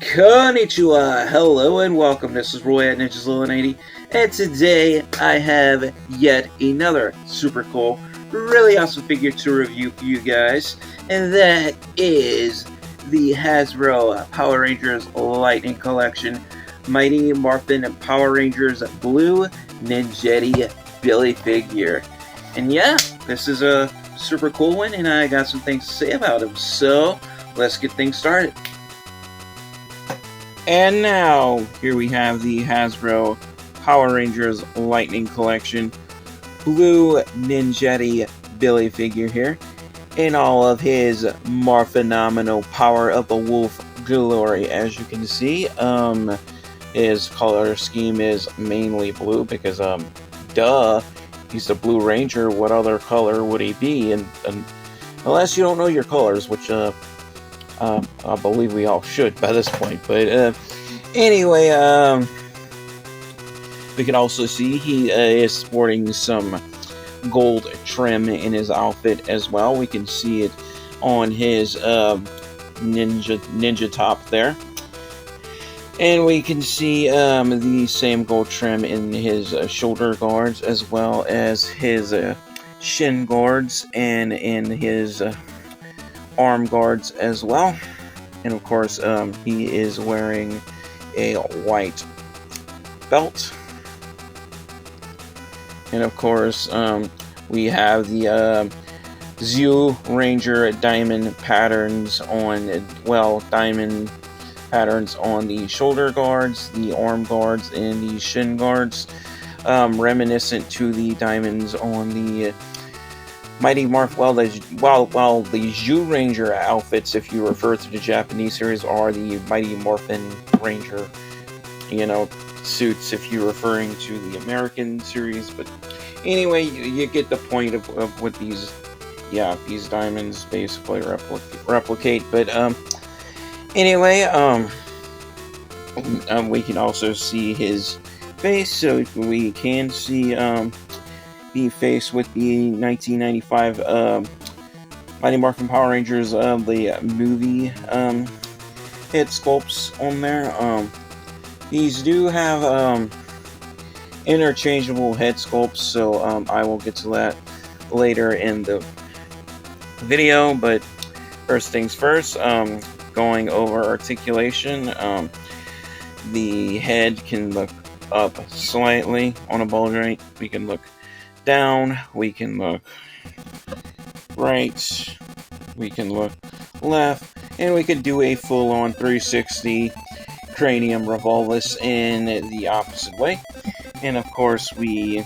Konnichiwa, hello and welcome. This is Roy at Ninjas80, and today I have yet another super cool, really awesome figure to review for you guys, and that is the Hasbro Power Rangers Lightning Collection Mighty Morphin Power Rangers Blue Ninjetti Billy figure. And yeah, this is a super cool one, and I got some things to say about him, so let's get things started. And now, here we have the Hasbro Power Rangers Lightning Collection Blue Ninjetti Billy figure here, in all of his Morphinomenal Power of the Wolf glory. As you can see, his color scheme is mainly blue because, duh, he's the Blue Ranger. What other color would he be? And unless you don't know your colors, which, I believe we all should by this point. But anyway, we can also see he is sporting some gold trim in his outfit as well. We can see it on his ninja top there. And we can see the same gold trim in his shoulder guards, as well as his shin guards and in his arm guards as well. And of course, he is wearing a white belt. And of course, we have the Zyu Ranger diamond patterns on, well, diamond patterns on the shoulder guards, the arm guards, and the shin guards, reminiscent to the diamonds on the Mighty Morph. Well, the Zyu Ranger outfits, if you refer to the Japanese series, are the Mighty Morphin Ranger, suits if you're referring to the American series. But anyway, you get the point of what these diamonds basically replicate. But anyway, we can also see his face, so we can see the face with the 1995 Mighty Morphin Power Rangers the movie head sculpts on there. These do have interchangeable head sculpts, so I will get to that later in the video. But first things first, going over articulation, the head can look up slightly on a ball joint. We can look down, we can look right, we can look left, and we could do a full-on 360 cranium revolvus in the opposite way. And of course, we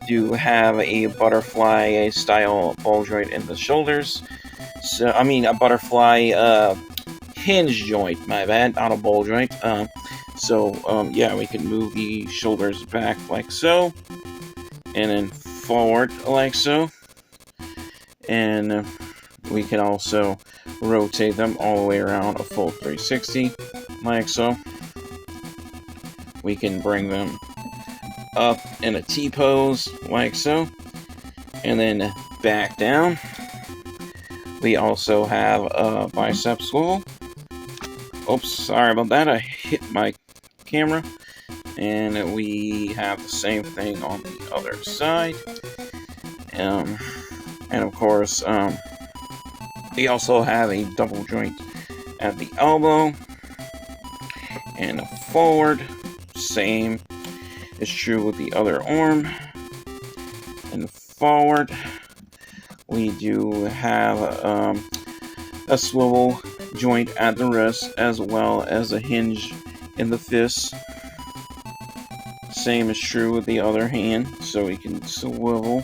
do have a butterfly style ball joint in the shoulders. So, I mean, a butterfly hinge joint, my bad, not a ball joint. Yeah, we can move the shoulders back like so, and then forward like so. And we can also rotate them all the way around a full 360 like so. We can bring them up in a T-pose like so, and then back down. We also have a bicep swivel. Oops, sorry about that, I hit my camera. And we have the same thing on the other side. And of course, we also have a double joint at the elbow. And forward, same is true with the other arm. And forward, we do have a swivel joint at the wrist, as well as a hinge in the fist. Same is true with the other hand, so we can swivel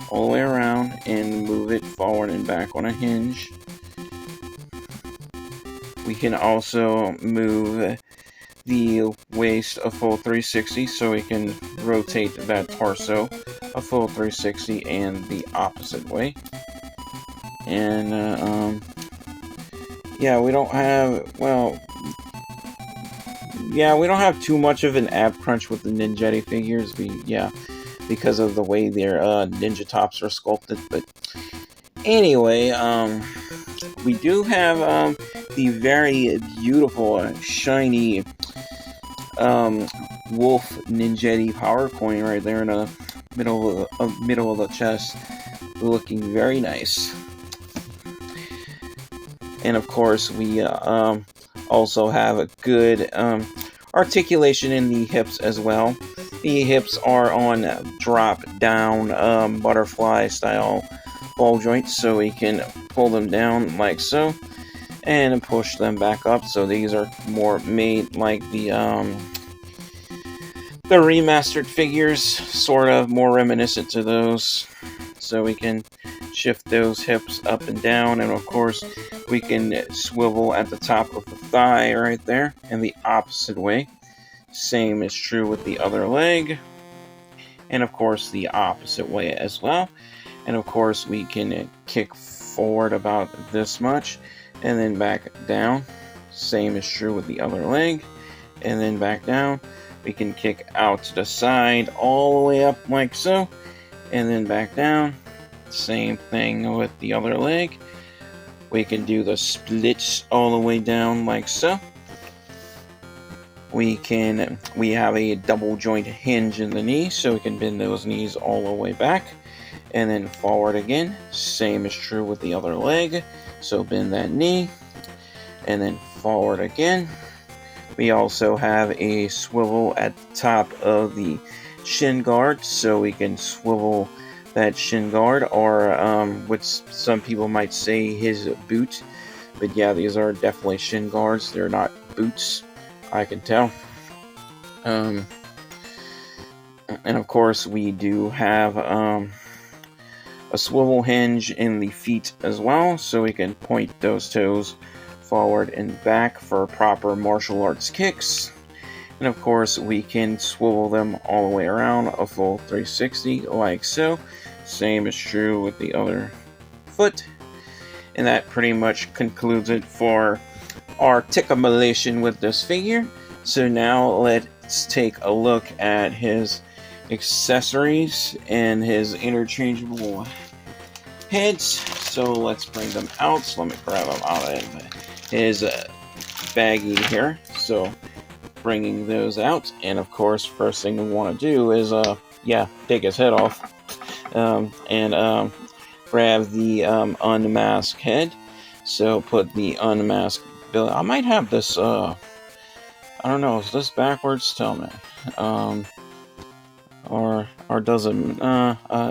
all the way around and move it forward and back on a hinge. We can also move the waist a full 360, so we can rotate that torso a full 360 and the opposite way. And yeah, we don't have too much of an ab crunch with the Ninjetti figures. Because of the way their ninja tops are sculpted. But anyway, we do have the very beautiful, shiny Wolf Ninjetti power coin right there in the middle of the chest, looking very nice. And of course, we also have a good articulation in the hips as well. The hips are on drop down butterfly style ball joints, so we can pull them down like so and push them back up. So these are more made like the remastered figures, sort of more reminiscent to those. So we can shift those hips up and down, and of course we can swivel at the top of the thigh right there in the opposite way. Same is true with the other leg, and of course the opposite way as well. And of course we can kick forward about this much and then back down. Same is true with the other leg, and then back down. We can kick out to the side all the way up like so, and then back down. Same thing with the other leg. We can do the splits all the way down like so. We have a double joint hinge in the knee, so we can bend those knees all the way back and then forward again. Same is true with the other leg, so bend that knee and then forward again. We also have a swivel at the top of the shin guard, so we can swivel that shin guard, or which some people might say his boot. But yeah, these are definitely shin guards. They're not boots, I can tell. And of course, we do have a swivel hinge in the feet as well, so we can point those toes forward and back for proper martial arts kicks. And of course, we can swivel them all the way around a full 360 like so. Same is true with the other foot. And that pretty much concludes it for articulation with this figure. So now let's take a look at his accessories and his interchangeable heads. So let's bring them out. So let me grab them out of his baggie here. So bringing those out, and of course first thing we want to do is take his head off and grab the unmasked head. So put the unmasked bill. I might have this I don't know, is this backwards? Tell me. Or does it I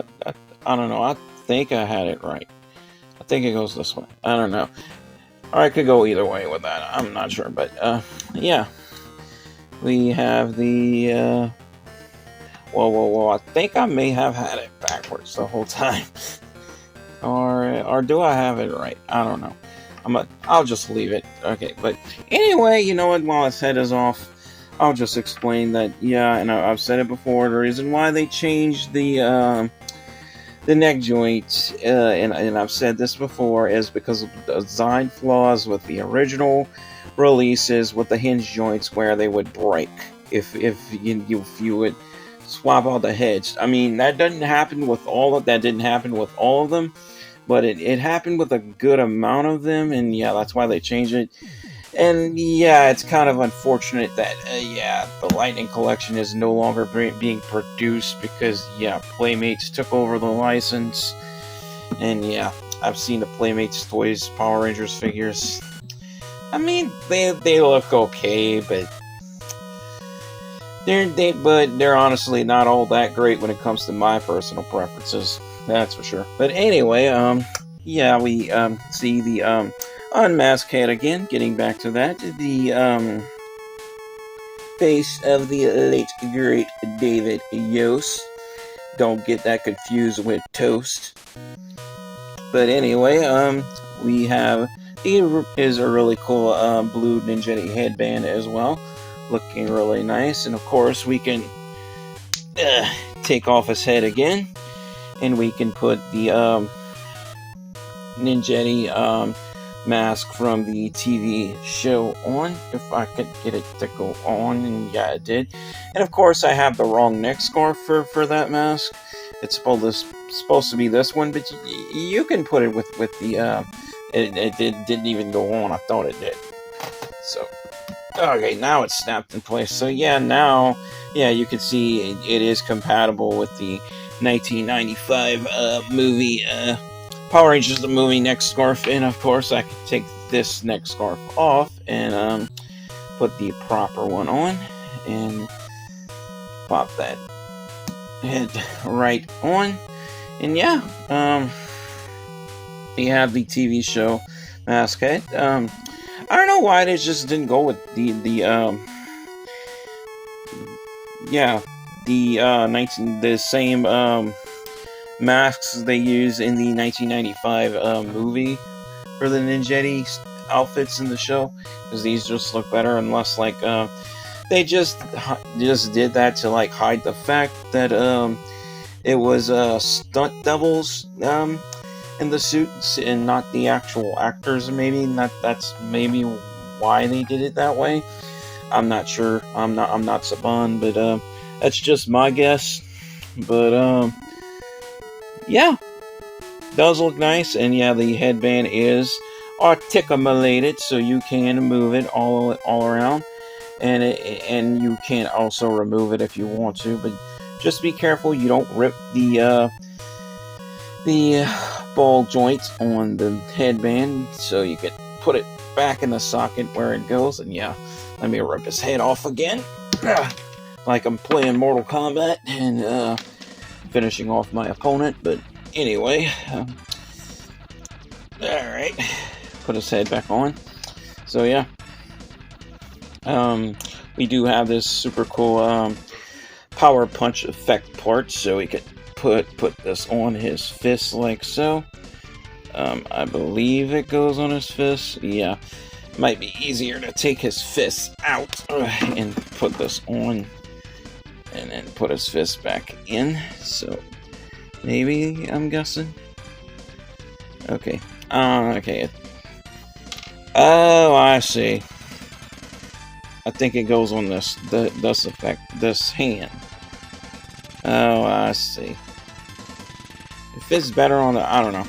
don't know. I think I had it right. I think it goes this way. I don't know. Or I could go either way with that. I'm not sure, but yeah. We have the whoa, I think I may have had it backwards the whole time. or do I have it right? I don't know. I'll just leave it. Okay, but anyway, you know what, while his head is off, I'll just explain that, yeah, and I've said it before, the reason why they changed the neck joint, and I've said this before, is because of the design flaws with the original releases with the hinge joints, where they would break if you would swap out the heads. I mean, that didn't happen with all of them, but it happened with a good amount of them, and yeah, that's why they changed it. And yeah, it's kind of unfortunate that the Lightning Collection is no longer being produced, because Playmates took over the license. And yeah, I've seen the Playmates toys Power Rangers figures. I mean, they look okay, but they're honestly not all that great when it comes to my personal preferences. That's for sure. But anyway, we see the unmasked head again. Getting back to that, the face of the late great David Yost. Don't get that confused with Toast. But anyway, we have is a really cool blue Ninjetti headband as well, looking really nice. And of course, we can take off his head again, and we can put the Ninjetti mask from the TV show on, if I could get it to go on, and yeah, it did. And of course, I have the wrong neck scarf for that mask. it's supposed to be this one, but you can put it with the it didn't even go on. I thought it did. So okay, now it's snapped in place. So yeah, now you can see it is compatible with the 1995 movie Power Rangers the movie neck scarf, and of course I can take this neck scarf off and put the proper one on and pop that head right on, and yeah, you have the TV show mask head. I don't know why they just didn't go with the same masks they use in the 1995 movie for the Ninjetti outfits in the show, because these just look better, unless like they just did that to like hide the fact that it was stunt doubles in the suits and not the actual actors. Maybe that's maybe why they did it that way. I'm not sure. I'm not Saban, but that's just my guess. But yeah, does look nice, and yeah, the headband is articulated, so you can move it all around, and you can also remove it if you want to, but just be careful you don't rip the ball joints on the headband, so you can put it back in the socket where it goes. And yeah, let me rip his head off again, like I'm playing Mortal Kombat and finishing off my opponent. But anyway, alright, put his head back on. So yeah, we do have this super cool power punch effect part, so we could put this on his fist like so. I believe it goes on his fist. Yeah, might be easier to take his fist out and put this on, and then put his fist back in. So maybe, I'm guessing. Okay. Okay. Oh, I see. I think it goes on this effect, this hand. Oh, I see. It fits better on the, I don't know.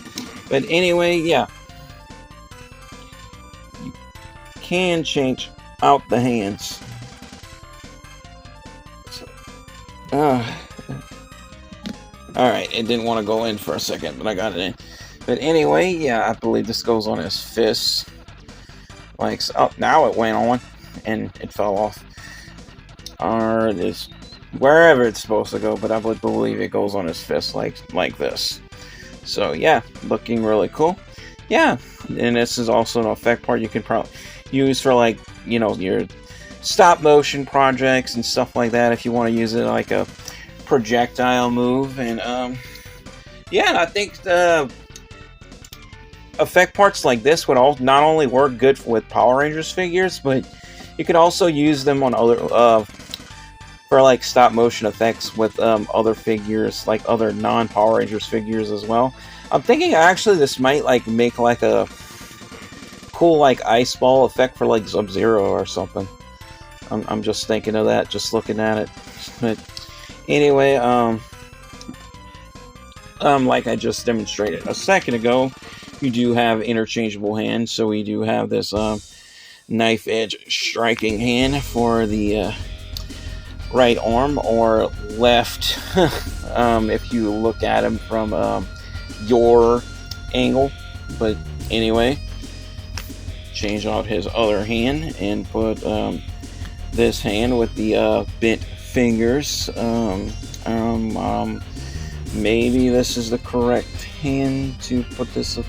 But anyway, yeah. You can change out the hands. So, alright, it didn't want to go in for a second, but I got it in. But anyway, yeah, I believe this goes on his fist. Like, oh, now it went on, and it fell off. Or it is wherever it's supposed to go, but I would believe it goes on his fist like this. So yeah, looking really cool. Yeah, and this is also an effect part you can probably use for, like, you know, your stop motion projects and stuff like that, if you want to use it like a projectile move. And yeah, I think the effect parts like this would all not only work good with Power Rangers figures, but you could also use them on other for like stop motion effects with other figures, like other non-Power Rangers figures as well. I'm thinking actually this might like make like a cool like ice ball effect for like Sub-Zero or something. I'm just thinking of that, just looking at it. But anyway, like I just demonstrated a second ago, you do have interchangeable hands, so we do have this knife edge striking hand for the right arm, or left if you look at him from your angle. But anyway, change out his other hand and put this hand with the bent fingers. Maybe this is the correct hand to put this.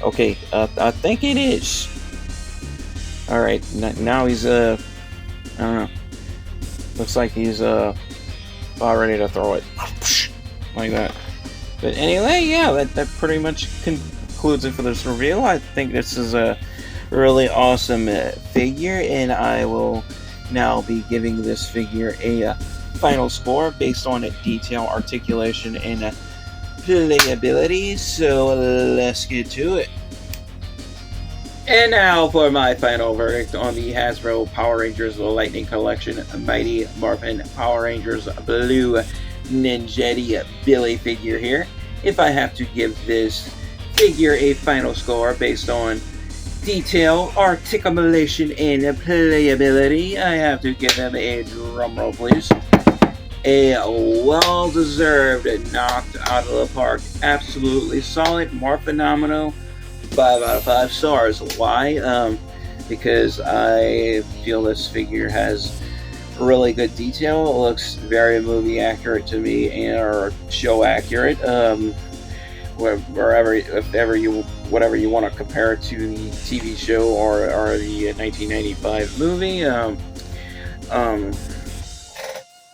Okay, I think it is. Alright, now he's I don't know. Looks like he's about ready to throw it. Like that. But anyway, yeah, that pretty much concludes it for this review. I think this is a really awesome figure, and I will now be giving this figure a final score based on detail, articulation, and playability. So let's get to it. And now for my final verdict on the Hasbro Power Rangers Lightning Collection Mighty Morphin Power Rangers Blue Ninjetti Billy figure here. If I have to give this figure a final score based on detail, articulation, and playability, I have to give him a drumroll, please. A well-deserved knocked out of the park. Absolutely solid, more phenomenal. 5 out of 5 stars. Why? Because I feel this figure has really good detail. It looks very movie accurate to me, or show accurate. Whatever you want to compare it to the TV show or the 1995 movie.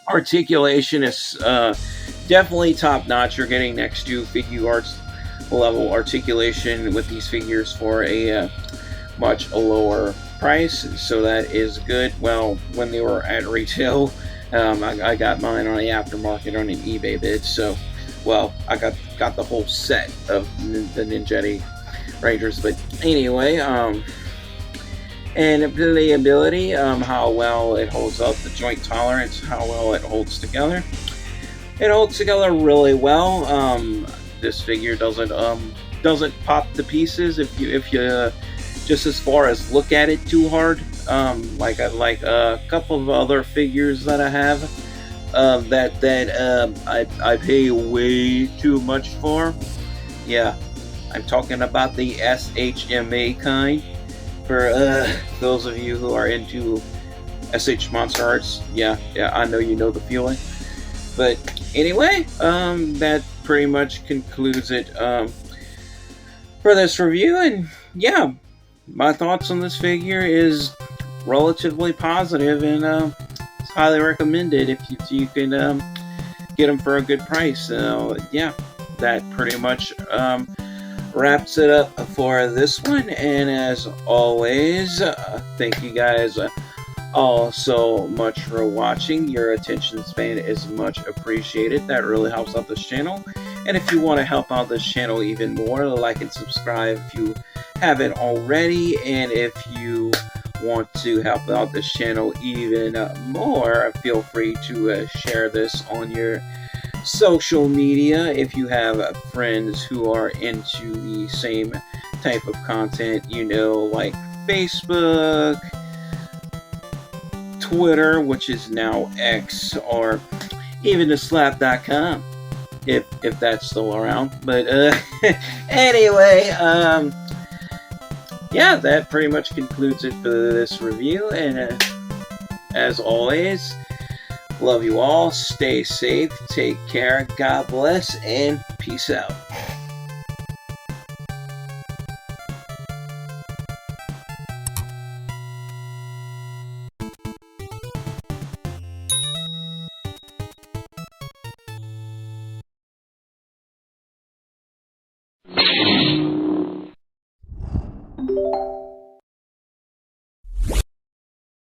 Articulation is definitely top notch. You're getting next to figure arts level articulation with these figures for a much lower price, so that is good. Well, when they were at retail, I got mine on the aftermarket on an eBay bid. So, well, I got the whole set of the Ninjetti Rangers. But anyway, and playability, how well it holds up, the joint tolerance, how well it holds together. It holds together really well. This figure doesn't pop to pieces if you just as far as look at it too hard. Like a couple of other figures that I have that I pay way too much for. Yeah, I'm talking about the SHMA kind. For those of you who are into SH Monster Arts, yeah, I know you know the feeling. But anyway, that pretty much concludes it for this review. And yeah, my thoughts on this figure is relatively positive, and it's highly recommended if you can get them for a good price. Yeah, that pretty much wraps it up for this one. And as always, thank you guys all so much for watching. Your attention span is much appreciated. That really helps out this channel. And if you want to help out this channel even more, like and subscribe if you haven't already. And if you want to help out this channel even more, feel free to share this on your social media if you have friends who are into the same type of content, like Facebook, Twitter, which is now X, or even the slap.com if that's still around. But anyway, yeah, that pretty much concludes it for this review. And as always, love you all. Stay safe. Take care. God bless. And peace out.